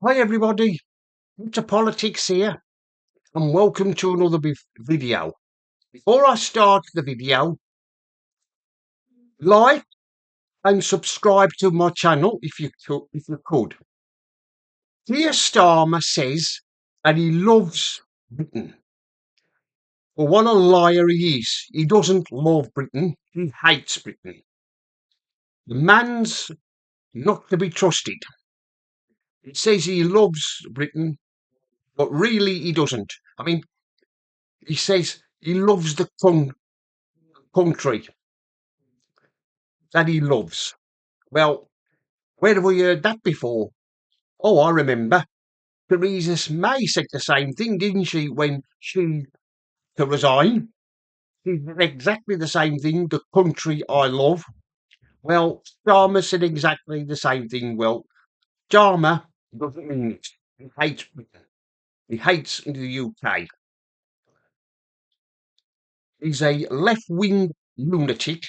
Hi everybody, it's a politics here and welcome to another video. Before I start the video, like and subscribe to my channel if you could. Dear Starmer says that he loves Britain. Well, what a liar he is. He doesn't love Britain, he hates Britain. The man's not to be trusted. He says he loves Britain, but really he doesn't. He says he loves the country that he loves. Well, where have we heard that before? Oh, I remember. Theresa May said the same thing, didn't she, when she to resign? She said exactly the same thing, the country I love. Well, Starmer said exactly the same thing. Well, Starmer doesn't mean it. He hates Britain. He hates the UK. He's a left-wing lunatic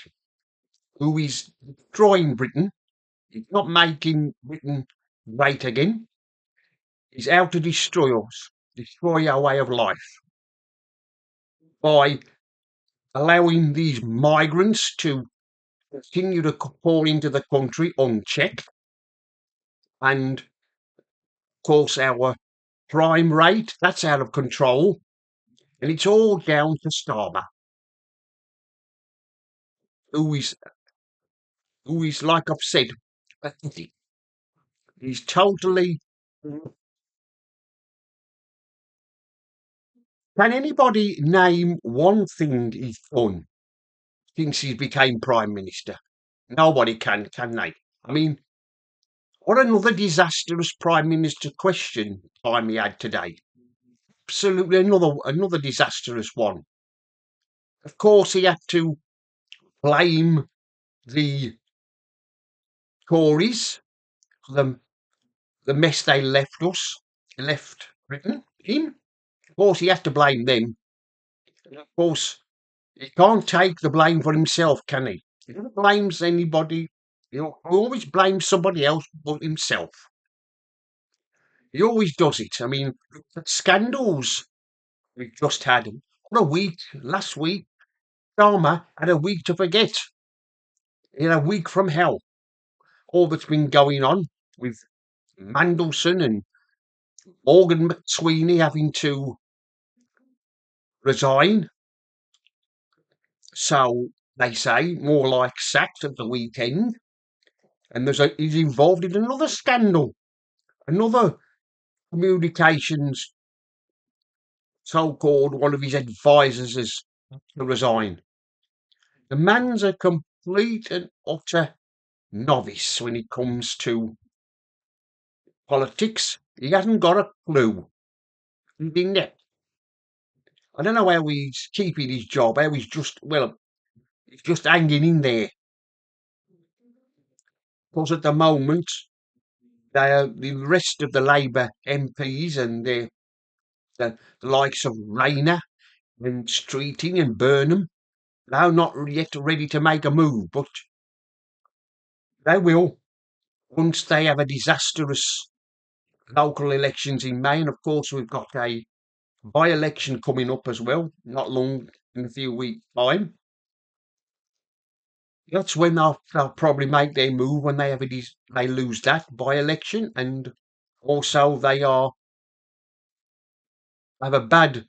who is destroying Britain. He's not making Britain great again. He's out to destroy us, destroy our way of life by allowing these migrants to continue to pour into the country unchecked. And of course, our crime rate, that's out of control. And it's all down to Starmer, who is, like I've said, pathetic. He's totally. Can anybody name one thing he's done since he became Prime Minister? Nobody can they? I mean, what another disastrous Prime Minister question time he had today. Absolutely another disastrous one. Of course, he had to blame the Tories for the mess they left Britain in. Of course, he had to blame them. And of course, he can't take the blame for himself, can he? He never blames anybody. He always blames somebody else but himself. He always does it. I mean, the scandals we've just had. What a week. Last week, Starmer had a week to forget. In a week from hell. All that's been going on with Mandelson and Morgan McSweeney having to resign. So they say, more like sacked at the weekend. And he's involved in another scandal, another communications so-called one of his advisors has to resign. The man's a complete and utter novice when it comes to politics. He hasn't got a clue. He's inept. I don't know how he's keeping his job, how he's just hanging in there. Because at the moment, the rest of the Labour MPs and the likes of Rayner and Streeting and Burnham, they're not yet ready to make a move, but they will once they have a disastrous local elections in May. And of course, we've got a by-election coming up as well, not long, in a few weeks' time. That's when they'll probably make their move when they lose that by-election, and also they have bad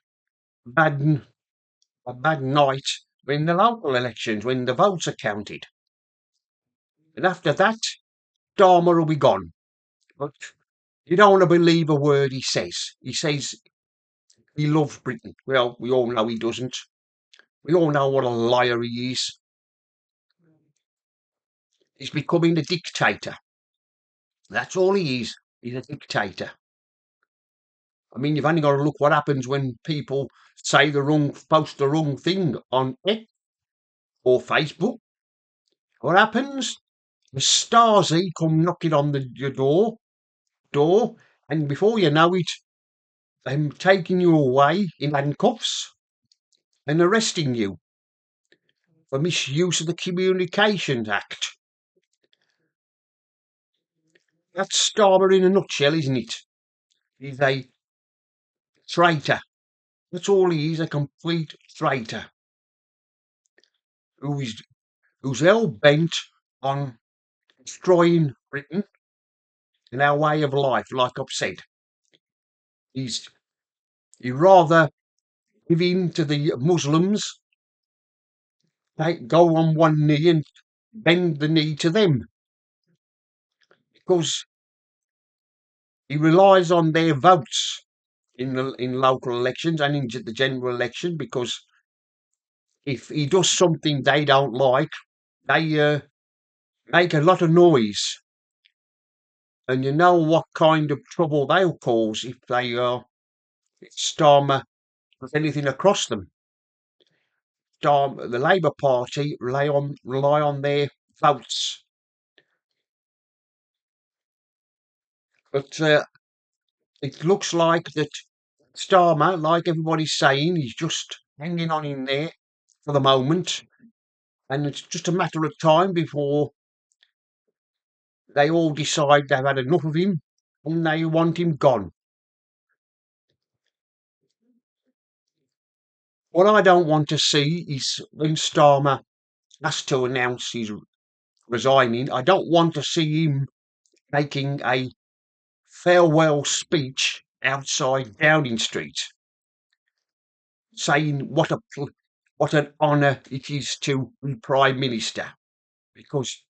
a bad night when the local elections, when the votes are counted, and after that, Starmer will be gone. But you don't want to believe a word he says. He says he loves Britain. Well, we all know he doesn't. We all know what a liar he is. He's becoming a dictator. That's all he is. He's a dictator. I mean, you've only got to look what happens when people post the wrong thing on X or Facebook. What happens? The Stasi come knocking on your door, and before you know it, they're taking you away in handcuffs and arresting you for misuse of the Communications Act. That's Starmer in a nutshell, isn't it? He's a traitor. That's all he is, a complete traitor who is who's hell bent on destroying Britain and our way of life. Like I've said, he's he rather give in to the Muslims, go on one knee and bend the knee to them, because he relies on their votes in local elections and in the general election. Because if he does something they don't like, they make a lot of noise, and you know what kind of trouble they'll cause if they if Starmer does anything across them. The Labour Party rely on their votes, but it looks like that Starmer, like everybody's saying, he's just hanging on in there for the moment, and it's just a matter of time before they all decide they've had enough of him and they want him gone. What I don't want to see is when Starmer has to announce he's resigning, I don't want to see him making a farewell speech outside Downing Street, saying what an honour it is to be Prime Minister, because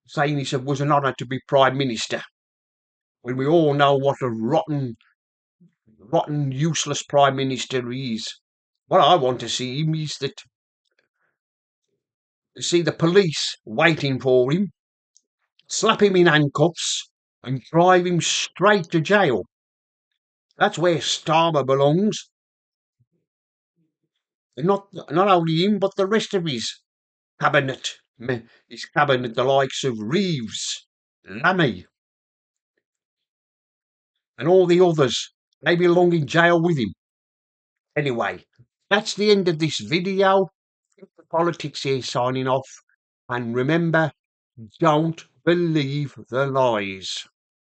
saying it was an honour to be Prime Minister, when we all know what a rotten, useless Prime Minister he is. What I want to see him is that see the police waiting for him, slap him in handcuffs, and drive him straight to jail. That's where Starmer belongs. And not only him, but the rest of his cabinet. His cabinet, the likes of Reeves, Lammy, and all the others. They belong in jail with him. Anyway, that's the end of this video. Politics here signing off. And remember, don't believe the lies.